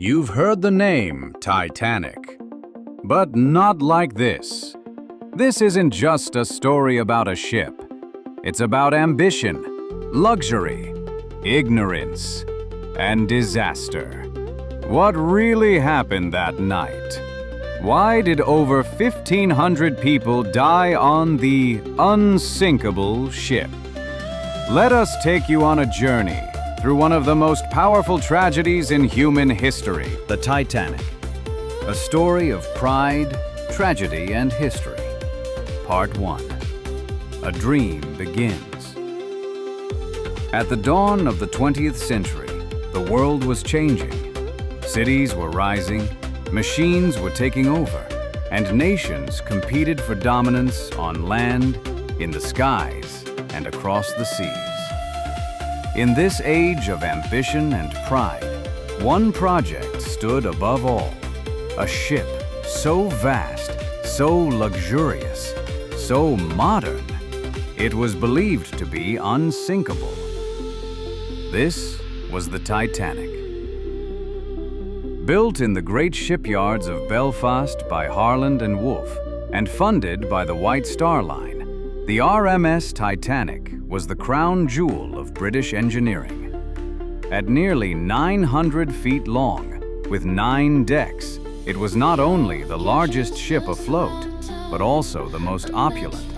You've heard the name Titanic, but not like this. This isn't just a story about a ship. It's about ambition, luxury, ignorance, and disaster. What really happened that night? Why did over 1,500 people die on the unsinkable ship? Let us take you on a journey through one of the most powerful tragedies in human history, the Titanic. A story of pride, tragedy, and history. Part 1. A dream begins. At the dawn of the 20th century, the world was changing. Cities were rising, machines were taking over, and nations competed for dominance on land, in the skies, and across the seas. In this age of ambition and pride, one project stood above all. A ship so vast, so luxurious, so modern, it was believed to be unsinkable. This was the Titanic. Built in the great shipyards of Belfast by Harland and Wolff and funded by the White Star Line, the RMS Titanic was the crown jewel of British engineering. At nearly 900 feet long, with 9 decks, it was not only the largest ship afloat, but also the most opulent.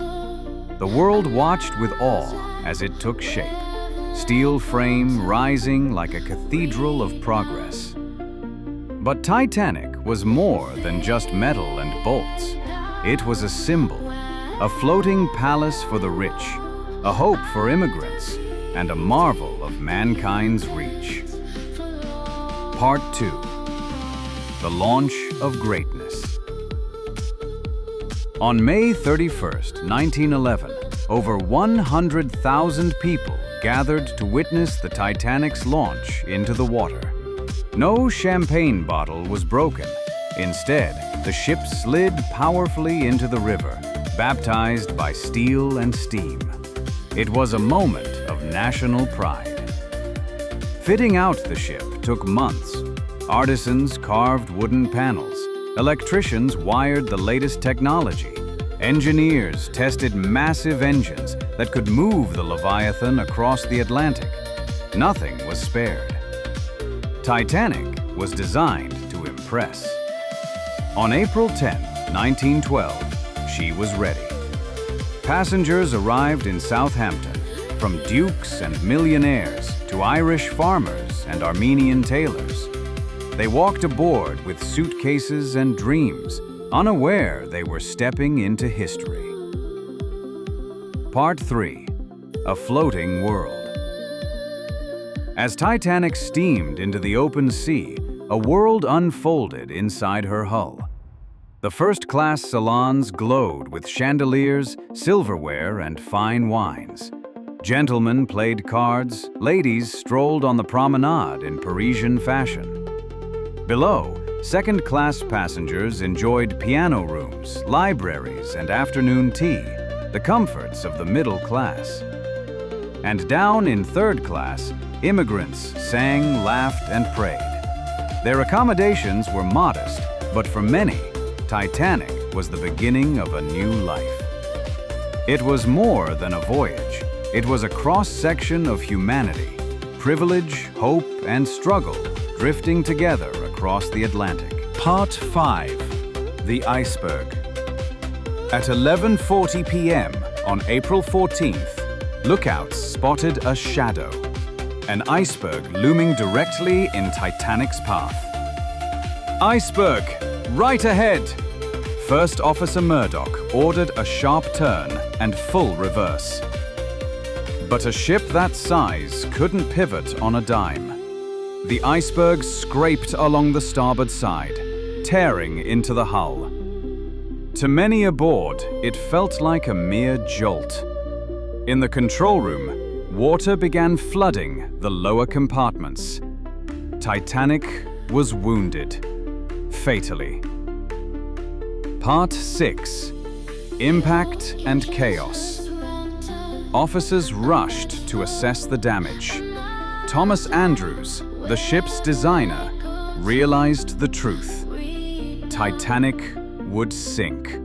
The world watched with awe as it took shape, steel frame rising like a cathedral of progress. But Titanic was more than just metal and bolts. It was a symbol, a floating palace for the rich, a hope for immigrants, and a marvel of mankind's reach. Part 2. The Launch of Greatness. On May 31st, 1911, over 100,000 people gathered to witness the Titanic's launch into the water. No champagne bottle was broken. Instead, the ship slid powerfully into the river, baptized by steel and steam. It was a moment of national pride. Fitting out the ship took months. Artisans carved wooden panels. Electricians wired the latest technology. Engineers tested massive engines that could move the Leviathan across the Atlantic. Nothing was spared. Titanic was designed to impress. On April 10, 1912, she was ready. Passengers arrived in Southampton, from dukes and millionaires to Irish farmers and Armenian tailors. They walked aboard with suitcases and dreams, unaware they were stepping into history. Part 3. A Floating World. As Titanic steamed into the open sea, a world unfolded inside her hull. The first-class salons glowed with chandeliers, silverware, and fine wines. Gentlemen played cards, ladies strolled on the promenade in Parisian fashion. Below, second-class passengers enjoyed piano rooms, libraries, and afternoon tea, the comforts of the middle class. And down in third class, immigrants sang, laughed, and prayed. Their accommodations were modest, but for many, Titanic was the beginning of a new life. It was more than a voyage. It was a cross-section of humanity, privilege, hope, and struggle drifting together across the Atlantic. Part 5. The Iceberg. At 11:40 p.m. on April 14th, lookouts spotted a shadow, an iceberg looming directly in Titanic's path. Iceberg! Right ahead! First Officer Murdoch ordered a sharp turn and full reverse. But a ship that size couldn't pivot on a dime. The iceberg scraped along the starboard side, tearing into the hull. To many aboard, it felt like a mere jolt. In the control room, water began flooding the lower compartments. Titanic was wounded. Fatally. Part 6. Impact and Chaos. Officers rushed to assess the damage. Thomas Andrews, the ship's designer, realized the truth. Titanic would sink.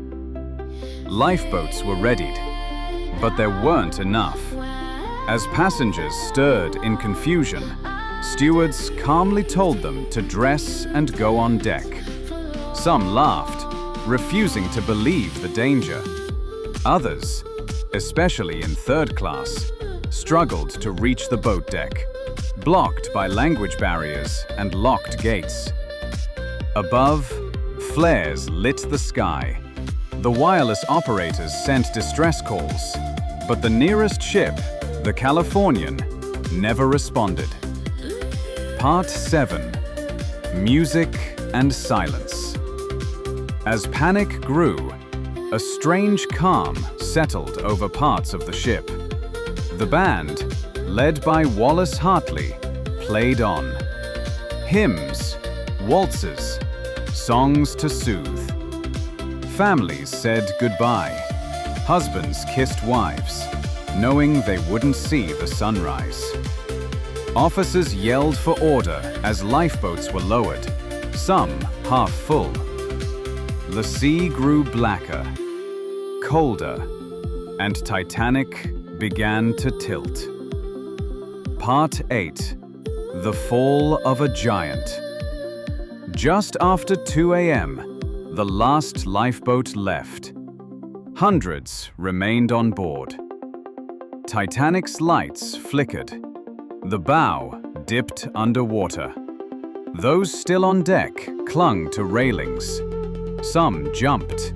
Lifeboats were readied, but there weren't enough. As passengers stirred in confusion, stewards calmly told them to dress and go on deck. Some laughed, refusing to believe the danger. Others, especially in third class, struggled to reach the boat deck, blocked by language barriers and locked gates. Above, flares lit the sky. The wireless operators sent distress calls, but the nearest ship, the Californian, never responded. Part 7. Music and Silence. As panic grew, a strange calm settled over parts of the ship. The band, led by Wallace Hartley, played on. Hymns, waltzes, songs to soothe. Families said goodbye. Husbands kissed wives, knowing they wouldn't see the sunrise. Officers yelled for order as lifeboats were lowered, some half full. The sea grew blacker, colder, and Titanic began to tilt. Part 8. The Fall of a Giant. Just after 2 a.m., the last lifeboat left. Hundreds remained on board. Titanic's lights flickered. The bow dipped underwater. Those still on deck clung to railings. Some jumped.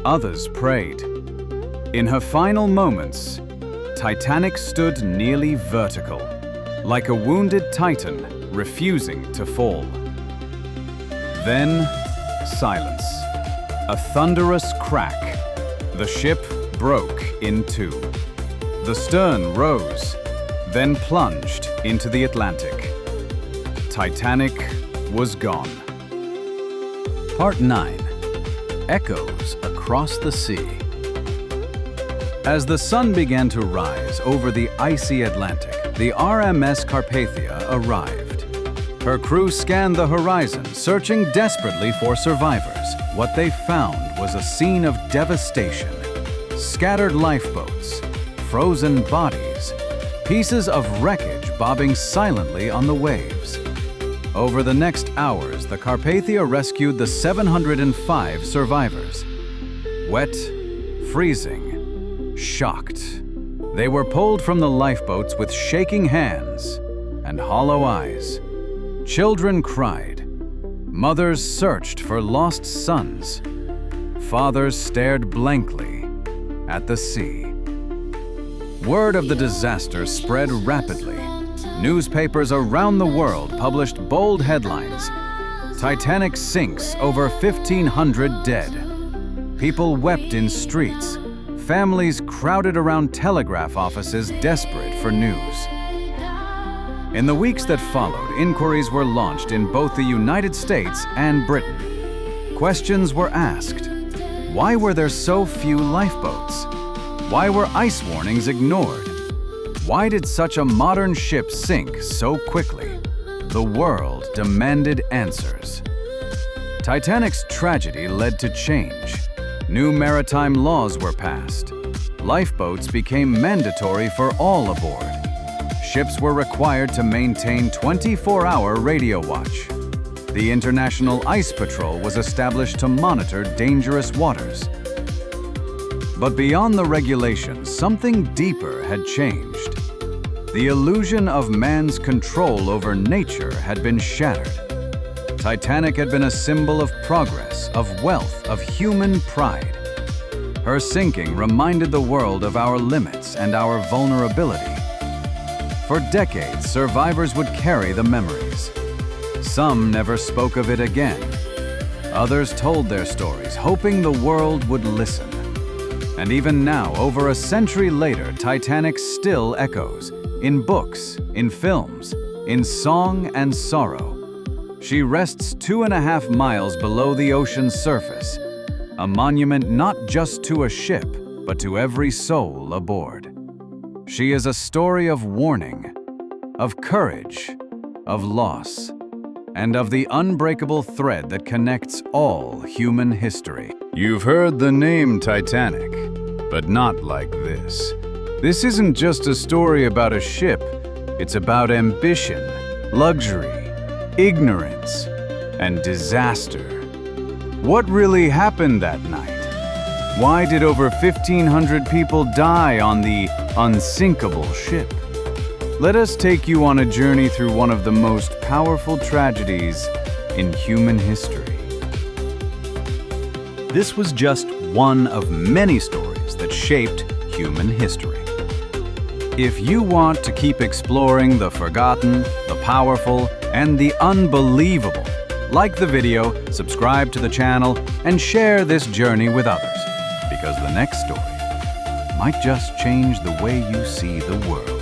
Others prayed. In her final moments, Titanic stood nearly vertical, like a wounded titan refusing to fall. Then, silence. A thunderous crack. The ship broke in two. The stern rose, then plunged into the Atlantic. Titanic was gone. Part 9. Echoes across the sea. As the sun began to rise over the icy Atlantic, the RMS Carpathia arrived. Her crew scanned the horizon, searching desperately for survivors. What they found was a scene of devastation. Scattered lifeboats, frozen bodies, pieces of wreckage bobbing silently on the waves. Over the next hours, the Carpathia rescued the 705 survivors. Wet, freezing, shocked, they were pulled from the lifeboats with shaking hands and hollow eyes. Children cried. Mothers searched for lost sons. Fathers stared blankly at the sea. Word of the disaster spread rapidly. Newspapers around the world published bold headlines. Titanic sinks, over 1,500 dead. People wept in streets. Families crowded around telegraph offices desperate for news. In the weeks that followed, inquiries were launched in both the United States and Britain. Questions were asked. Why were there so few lifeboats? Why were ice warnings ignored? Why did such a modern ship sink so quickly? The world demanded answers. Titanic's tragedy led to change. New maritime laws were passed. Lifeboats became mandatory for all aboard. Ships were required to maintain 24-hour radio watch. The International Ice Patrol was established to monitor dangerous waters. But beyond the regulations, something deeper had changed. The illusion of man's control over nature had been shattered. Titanic had been a symbol of progress, of wealth, of human pride. Her sinking reminded the world of our limits and our vulnerability. For decades, survivors would carry the memories. Some never spoke of it again. Others told their stories, hoping the world would listen. And even now, over a century later, Titanic still echoes, in books, in films, in song and sorrow. She rests 2.5 miles below the ocean's surface, a monument not just to a ship, but to every soul aboard. She is a story of warning, of courage, of loss, and of the unbreakable thread that connects all human history. You've heard the name Titanic, but not like this. This isn't just a story about a ship. It's about ambition, luxury, ignorance, and disaster. What really happened that night? Why did over 1,500 people die on the unsinkable ship? Let us take you on a journey through one of the most powerful tragedies in human history. This was just one of many stories that shaped human history. If you want to keep exploring the forgotten, the powerful, and the unbelievable, like the video, subscribe to the channel, and share this journey with others, because the next story might just change the way you see the world.